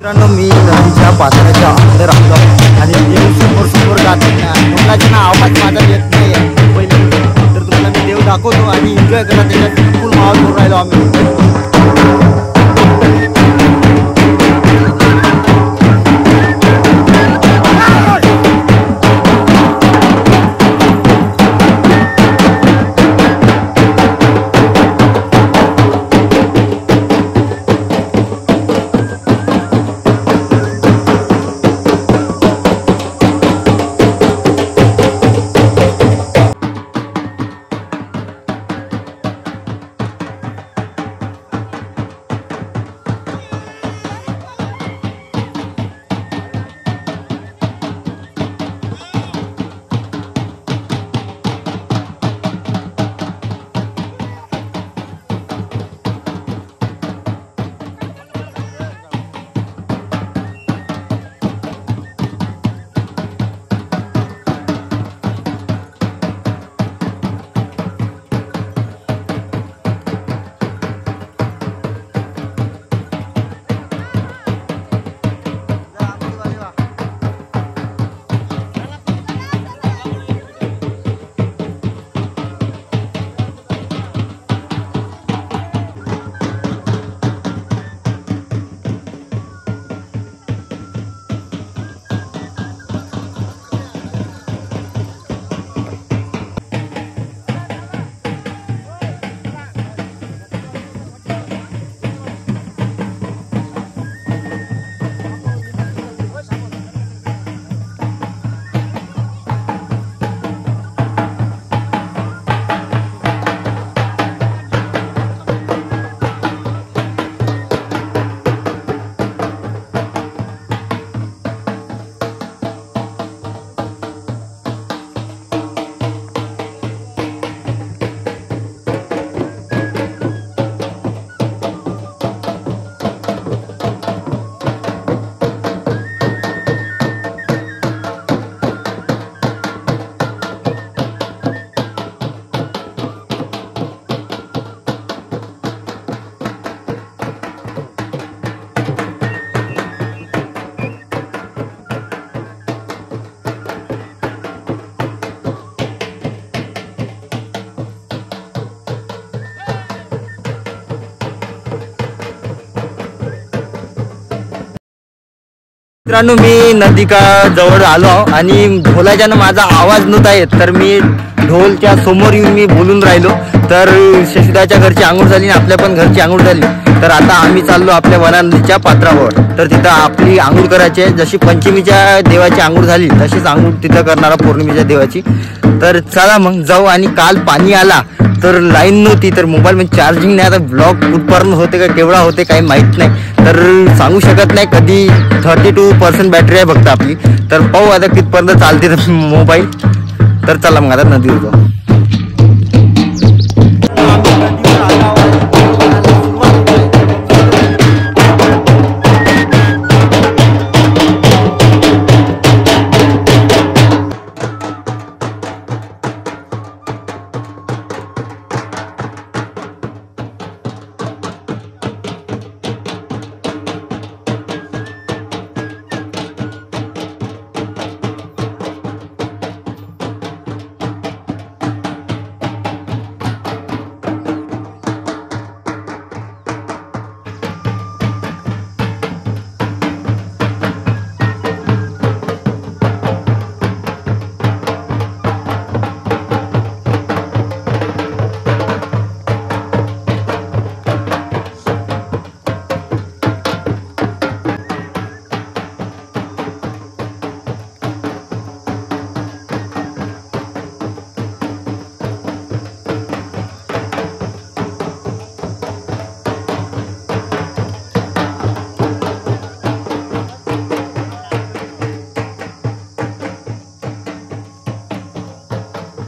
मित्रांनो, मी नदीच्या पात्राच्या अंदर आलो आणि देव समोर समोर जाते मुलाच्या आवाज माझा येत नाही पहिले, तर तुम्हाला मी देव दाखवतो आणि एन्जॉय करा त्याच्यात फुल माहोल करून राहिलो आम्ही. मित्रांनो, मी नदीका जवळ आलो आणि ढोलाच्यानं माझा आवाज नव्हता येत, तर मी ढोलच्या समोर येऊन मी बोलून राहिलो. तर शशिदाच्या घरची आंघोळ झाली आणि आपल्या पण घरची आंघोळ झाली. तर आता आम्ही चाललो आपल्या वना नदीच्या पात्रावर. तर तिथं आपली आंघोळ करायची आहे. जशी पंचमीच्या देवाची आंघोळ झाली तशीच आंघोळ तिथं करणार पौर्णिमेच्या देवाची. तर चला मग जाऊ. आणि काल पाणी आला तर लाईन नव्हती, तर मोबाईलमध्ये चार्जिंग नाही. आता ब्लॉग कुठपर्यंत होते का केवढा होते काही माहीत नाही, तर सांगू शकत नाही. कधी 32% बॅटरी आहे फक्त आपली. तर पाहू आता कितपर्यंत चालते मोबाईल. तर चला मग आता नदीवर जाऊ.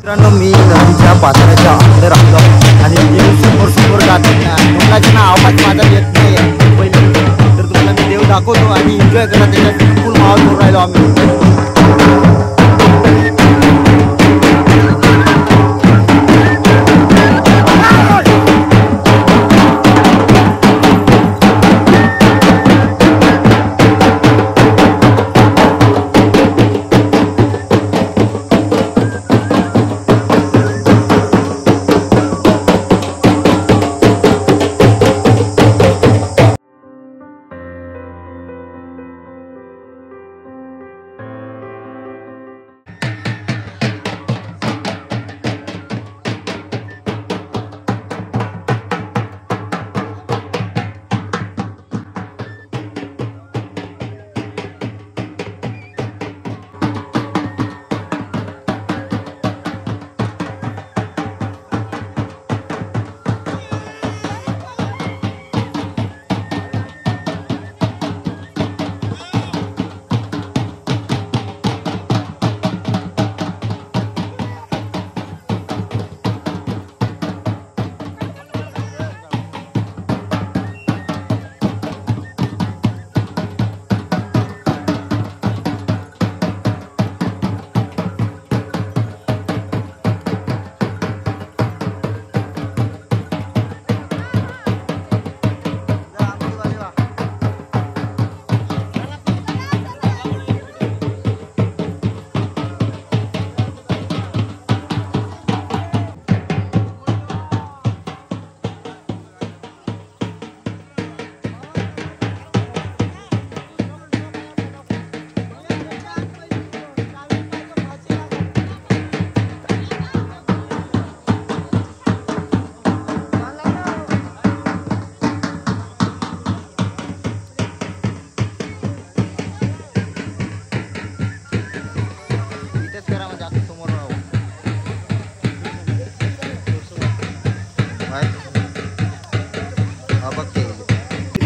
मित्रांनो, मी नदीच्या पात्राच्या अंदर आलो आणि देव समोर समोर जाते मुलाच्या आवाज माझा येत नाही पहिले, तर तुम्हाला मी देव दाखवतो आणि एन्जॉय करा त्याच्यात फुल माहोल करून राहिलो आम्ही.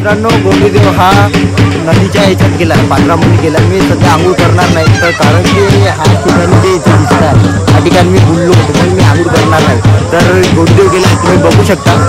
मित्रांनो, गोंडदेव हा नदीच्या ह्याच्यात गेला, पात्रामध्ये गेला. मी सध्या आंघोळ करणार नाही, तर कारण की हा ठिकाणी जे इथे दिसत आहे त्या ठिकाणी मी बुडलो होतो, म्हणून मी आंघोळ करणार नाही. तर गोंडदेव गेला, तुम्ही बघू शकता.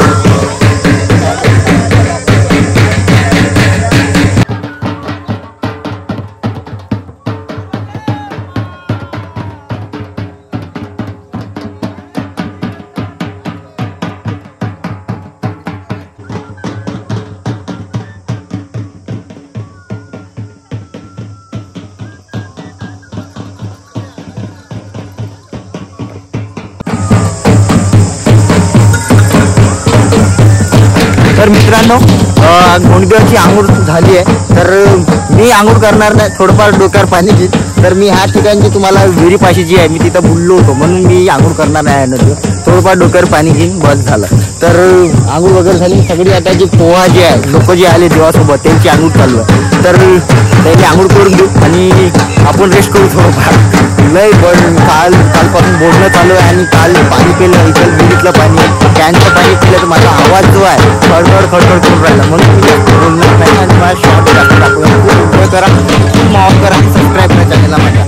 तर मित्रांनो, गोंडदेवाची आंघोळ झाली आहे, तर मी आंघोळ करणार नाही, थोडंफार डोक्यावर पाणी घेईन. तर मी ह्या ठिकाणी तुम्हाला विहिरीपाशी जी आहे, मी तिथं बुडलो होतो, म्हणून मी आंघोळ करणार नाही नदी. थोडंफार डोक्यावर पाणी घेईन, बस झालं. तर आंघोळ वगैरे झाली सगळी. आता जी पोहा जे आहे, लोक जे आले देवासोबत त्यांची आंघोळ चालू आहे, तर त्यांनी आंघोळ करून देऊ आणि आपण रेस्ट करू थोडंफार. लय कालपासून बोलणं चालू आहे आणि काल पाणी पिलं, इथं विहिरीतलं पाणी, कॅनचं पाणी पिलं, तर माझा आवाज जो आहे खडखड करून राहिला, म्हणून मी बोलणार नाही. आणि मला शॉर्ट जास्त दाखवूया. खूप एन्जॉय करा, खूप माफ करा, सबस्क्राईब करा चॅनलला माझ्या.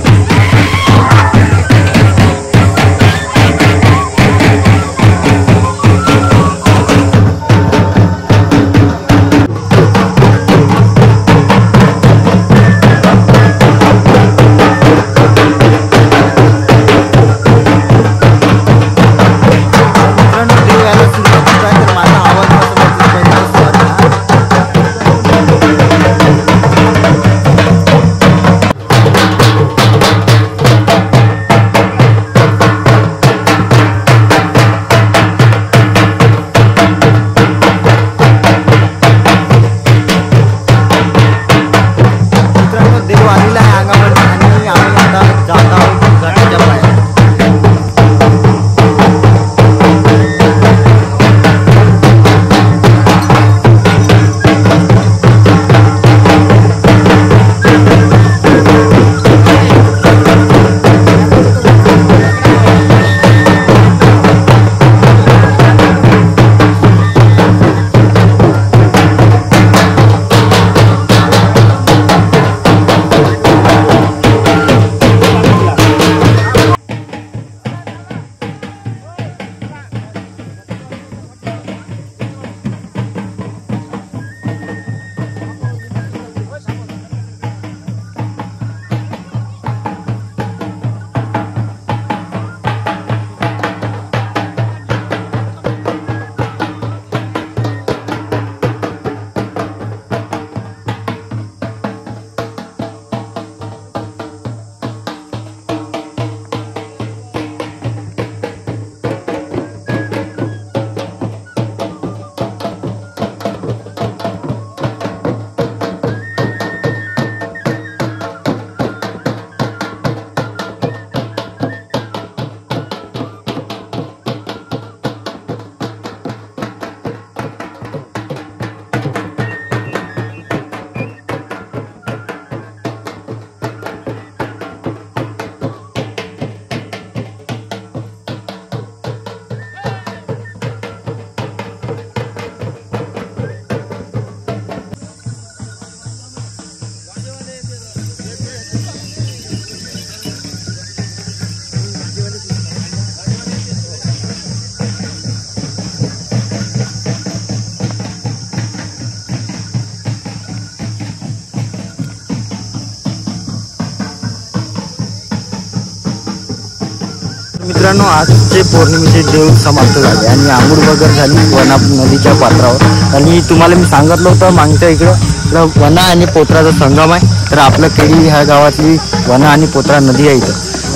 मित्रांनो, आजचे पौर्णिमेचे देव समाप्त झाले आणि आंघोळ वगैरे झाली वना नदीच्या पात्रावर. आणि तुम्हाला मी सांगितलं होतं मागच्या इकडं वना आणि पोत्राचा संगम आहे. तर आपलं केळी ह्या गावातली वना आणि पोत्रा नदी आहे इथं,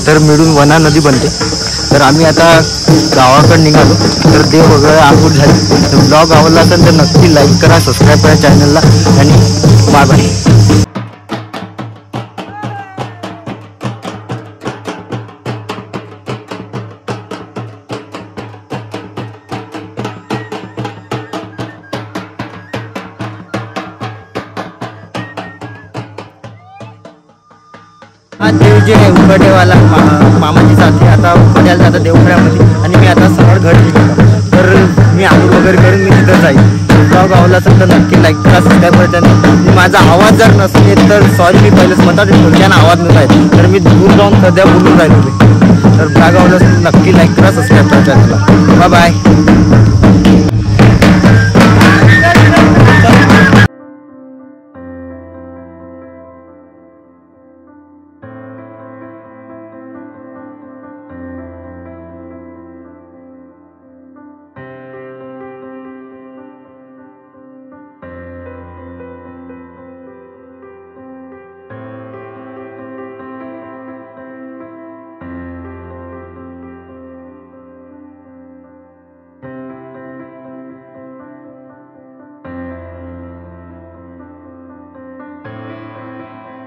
तर मिळून वना नदी बनते. तर आम्ही आता गावाकडे निघालो. तर देव वगैरे आंघोळ झाली. तर ब्लॉग आवडला असेल तर नक्की लाईक करा, सबस्क्राईब करा चॅनलला आणि बाय बाय. हा देव जे आहे उंबरठेवाला मामाची साथी आता उंबरठ्याला जातं देवखड्यामध्ये. आणि मी आता सरळ घरी निघालो. तर मी आंघोळ वगैरे करून मी तिथं जाईल. ब्लॉग आवडला असेल तर नक्की लाईक करा, सबस्क्राईब करा. माझा आवाज जर नसेल येत तर सॉरी, मी पहिलेच म्हणतात ढोलक्यानं आवाज नव्हता येत, तर मी दूर जाऊन सध्या बोलून राहिलो मी. तर ब्लॉग आवडला असेल नक्की लाईक करा, सबस्क्राईब करा चॅनलला. Bye bye.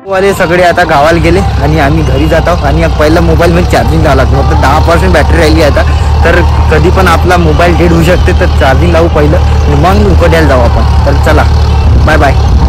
वाले सगळे आता गावाला गेले आणि आम्ही घरी जात आहोत. आणि पहिला मोबाईल मध्ये चार्जिंग लावला, फक्त 10% बॅटरी राहिली आता. तर कधी पण आपला मोबाईल डेड होऊ शकते, तर चार्जिंग लावू पहिलं आणि मग उकड्याला जाऊ आपण. तर चला, बाय बाय.